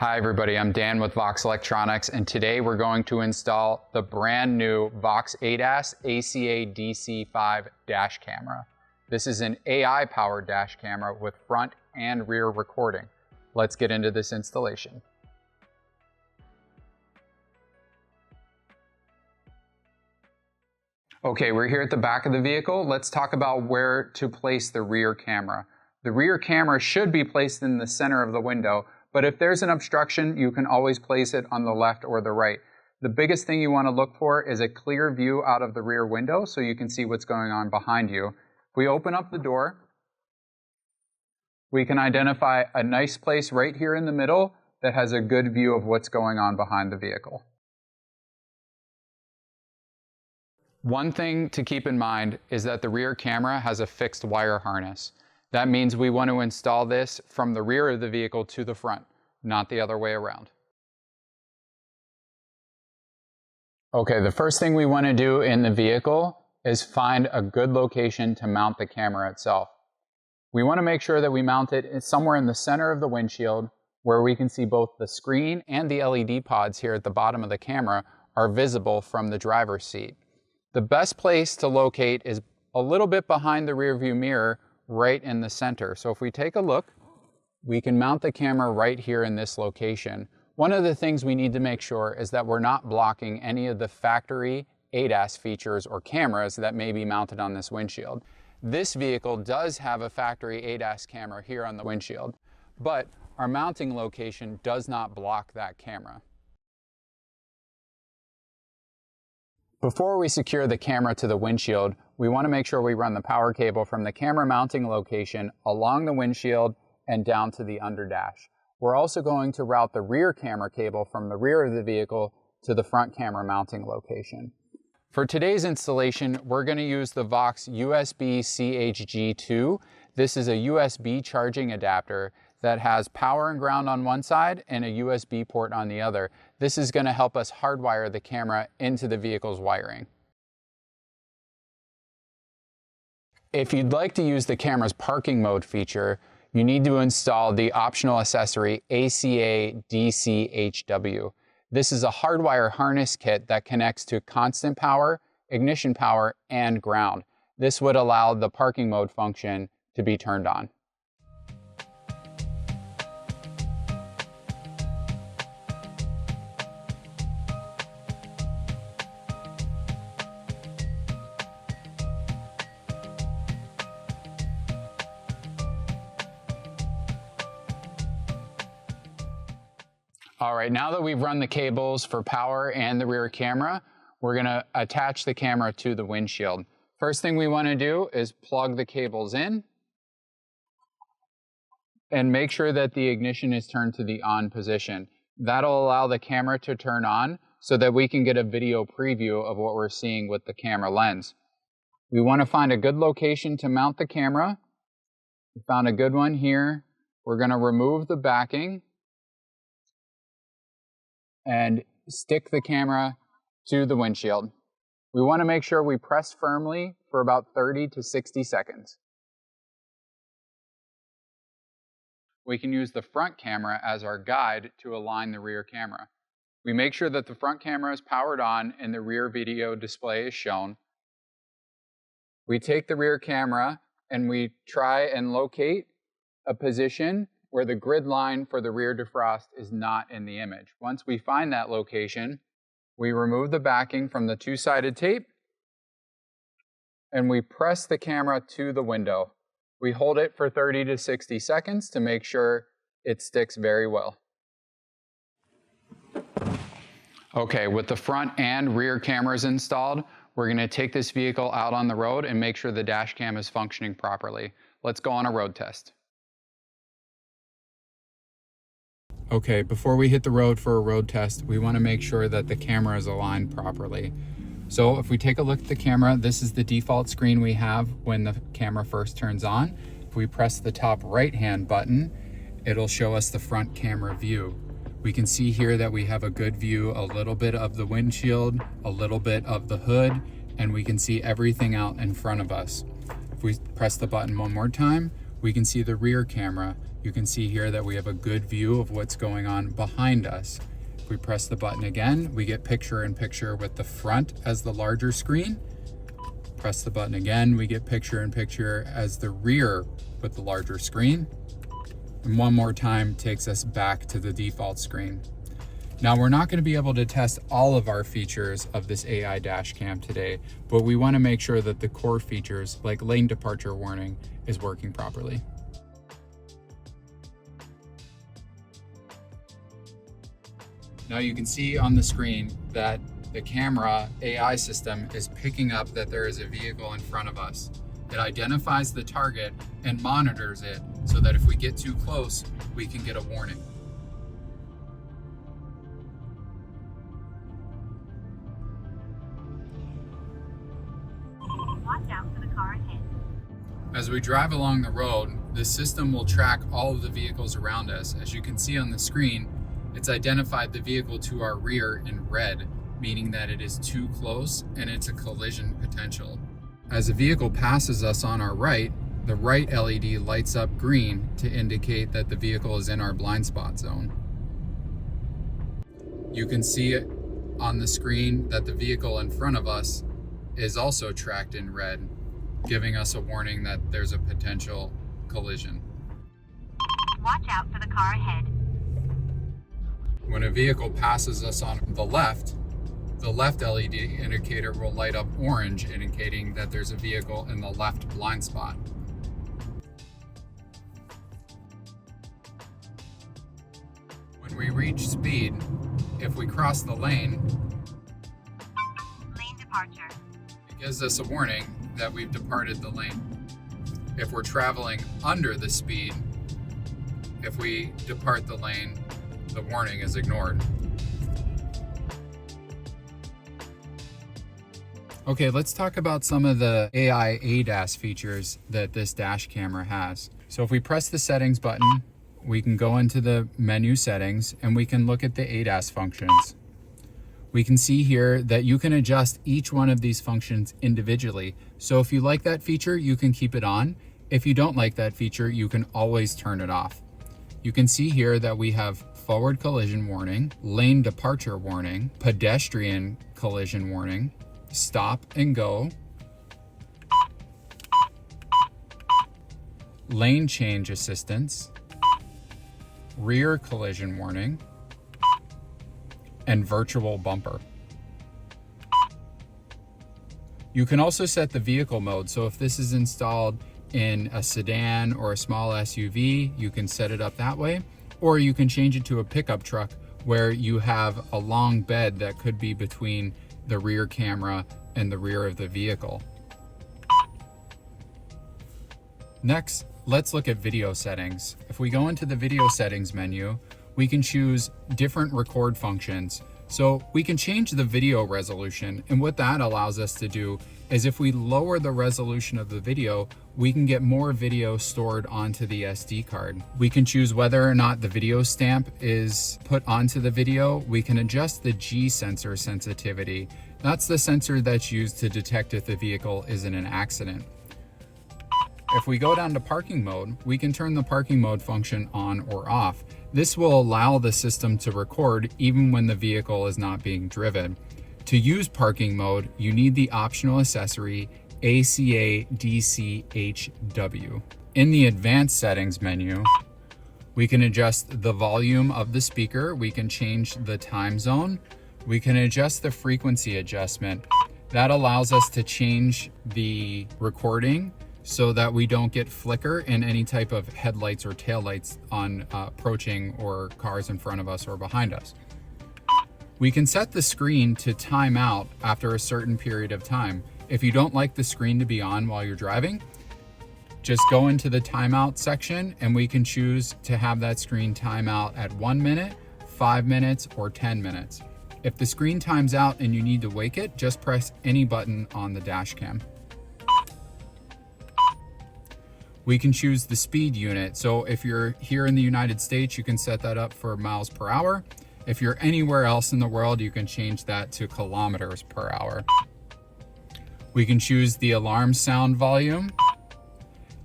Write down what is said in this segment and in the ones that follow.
Hi everybody, I'm Dan with VOXX Electronics, and today we're going to install the brand new VOXX ADAS ACADC5 dash camera. This is an AI powered dash camera with front and rear recording. Let's get into this installation. Okay, we're here at the back of the vehicle. Let's talk about where to place the rear camera. The rear camera should be placed in the center of the window, but if there's an obstruction, you can always place it on the left or the right. The biggest thing you want to look for is a clear view out of the rear window so you can see what's going on behind you. If we open up the door, we can identify a nice place right here in the middle that has a good view of what's going on behind the vehicle. One thing to keep in mind is that the rear camera has a fixed wire harness. That means we want to install this from the rear of the vehicle to the front, not the other way around. Okay, the first thing we want to do in the vehicle is find a good location to mount the camera itself. We want to make sure that we mount it somewhere in the center of the windshield where we can see both the screen and the LED pods here at the bottom of the camera are visible from the driver's seat. The best place to locate is a little bit behind the rear view mirror, right in the center. So if we take a look, we can mount the camera right here in this location. One of the things we need to make sure is that we're not blocking any of the factory ADAS features or cameras that may be mounted on this windshield. This vehicle does have a factory ADAS camera here on the windshield, but our mounting location does not block that camera. Before we secure the camera to the windshield, we want to make sure we run the power cable from the camera mounting location along the windshield and down to the underdash. We're also going to route the rear camera cable from the rear of the vehicle to the front camera mounting location. For today's installation, we're going to use the VOXX USB CHG2. This is a USB charging adapter that has power and ground on one side and a USB port on the other. This is going to help us hardwire the camera into the vehicle's wiring. If you'd like to use the camera's parking mode feature, you need to install the optional accessory ACADC5. This is a hardwire harness kit that connects to constant power, ignition power, and ground. This would allow the parking mode function to be turned on. All right, now that we've run the cables for power and the rear camera, we're gonna attach the camera to the windshield. First thing we wanna do is plug the cables in and make sure that the ignition is turned to the on position. That'll allow the camera to turn on so that we can get a video preview of what we're seeing with the camera lens. We wanna find a good location to mount the camera. We found a good one here. We're gonna remove the backing and stick the camera to the windshield. We want to make sure we press firmly for about 30 to 60 seconds. We can use the front camera as our guide to align the rear camera. We make sure that the front camera is powered on and the rear video display is shown. We take the rear camera and we try and locate a position where the grid line for the rear defrost is not in the image. Once we find that location, we remove the backing from the two-sided tape and we press the camera to the window. We hold it for 30 to 60 seconds to make sure it sticks very well. Okay, with the front and rear cameras installed, we're gonna take this vehicle out on the road and make sure the dash cam is functioning properly. Let's go on a road test. Okay, before we hit the road for a road test, we want to make sure that the camera is aligned properly. So if we take a look at the camera, this is the default screen we have when the camera first turns on. If we press the top right-hand button, it'll show us the front camera view. We can see here that we have a good view, a little bit of the windshield, a little bit of the hood, and we can see everything out in front of us. If we press the button one more time, We can see the rear camera. You can see here that we have a good view of what's going on behind us. If we press the button again, we get picture-in-picture with the front as the larger screen. Press the button again, we get picture-in-picture as the rear with the larger screen. And one more time takes us back to the default screen. Now, we're not going to be able to test all of our features of this AI dash cam today, but we want to make sure that the core features like lane departure warning is working properly. Now you can see on the screen that the camera AI system is picking up that there is a vehicle in front of us. It identifies the target and monitors it so that if we get too close, we can get a warning. Watch out for the car ahead. As we drive along the road, the system will track all of the vehicles around us. As you can see on the screen, it's identified the vehicle to our rear in red, meaning that it is too close and it's a collision potential. As a vehicle passes us on our right, the right LED lights up green to indicate that the vehicle is in our blind spot zone. You can see it on the screen that the vehicle in front of us is also tracked in red, giving us a warning that there's a potential collision. Watch out for the car ahead. When a vehicle passes us on the left LED indicator will light up orange, indicating that there's a vehicle in the left blind spot. When we reach speed, if we cross the lane, Lane departure. it gives us a warning that we've departed the lane. If we're traveling under the speed, if we depart the lane, the warning is ignored. Okay, let's talk about some of the AI ADAS features that this dash camera has. So if we press the settings button, we can go into the menu settings and we can look at the ADAS functions. We can see here that you can adjust each one of these functions individually. So if you like that feature, you can keep it on. If you don't like that feature, you can always turn it off. You can see here that we have forward collision warning, lane departure warning, pedestrian collision warning, stop and go, lane change assistance, rear collision warning, and virtual bumper. You can also set the vehicle mode. So if this is installed in a sedan or a small SUV, you can set it up that way, or you can change it to a pickup truck where you have a long bed that could be between the rear camera and the rear of the vehicle. Next, let's look at video settings. If we go into the video settings menu, we can choose different record functions. So we can change the video resolution, and what that allows us to do is if we lower the resolution of the video, we can get more video stored onto the SD card. We can choose whether or not the video stamp is put onto the video. We can adjust the G sensor sensitivity. That's the sensor that's used to detect if the vehicle is in an accident. If we go down to parking mode, we can turn the parking mode function on or off. This will allow the system to record even when the vehicle is not being driven. To use parking mode, you need the optional accessory ACADC5 In the advanced settings menu, we can adjust the volume of the speaker, we can change the time zone, we can adjust the frequency adjustment. That allows us to change the recording so that we don't get flicker in any type of headlights or taillights on approaching or cars in front of us or behind us. We can set the screen to time out after a certain period of time. If you don't like the screen to be on while you're driving, just go into the timeout section and we can choose to have that screen time out at 1 minute, 5 minutes, or 10 minutes. If the screen times out and you need to wake it, just press any button on the dash cam. We can choose the speed unit. So if you're here in the United States, you can set that up for miles per hour. If you're anywhere else in the world, you can change that to kilometers per hour. We can choose the alarm sound volume.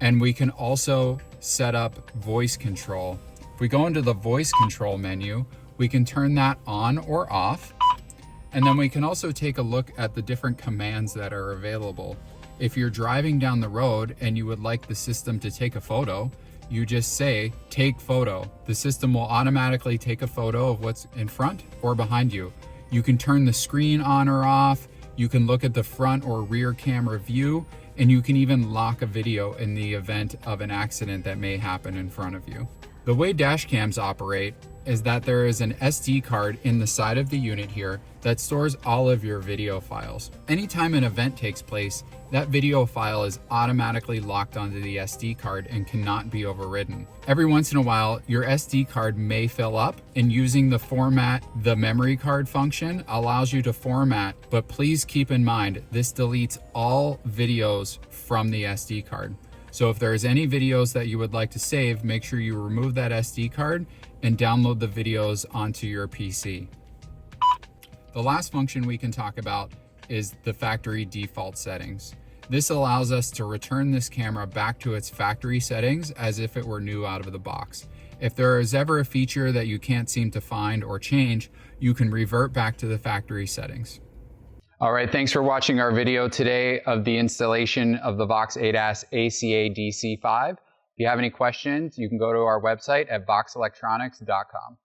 And we can also set up voice control. If we go into the voice control menu, we can turn that on or off. And then we can also take a look at the different commands that are available. If you're driving down the road and you would like the system to take a photo, you just say, take photo. The system will automatically take a photo of what's in front or behind you. You can turn the screen on or off. You can look at the front or rear camera view, and you can even lock a video in the event of an accident that may happen in front of you. The way dash cams operate is that there is an SD card in the side of the unit here that stores all of your video files. Anytime an event takes place, that video file is automatically locked onto the SD card and cannot be overridden. Every once in a while, your SD card may fill up, and using the format the memory card function allows you to format, but please keep in mind, this deletes all videos from the SD card. So if there's any videos that you would like to save, make sure you remove that SD card and download the videos onto your PC. The last function we can talk about is the factory default settings. This allows us to return this camera back to its factory settings as if it were new out of the box. If there is ever a feature that you can't seem to find or change, you can revert back to the factory settings. All right, thanks for watching our video today of the installation of the VOXX ADAS ACADC5. If you have any questions, you can go to our website at voxelectronics.com.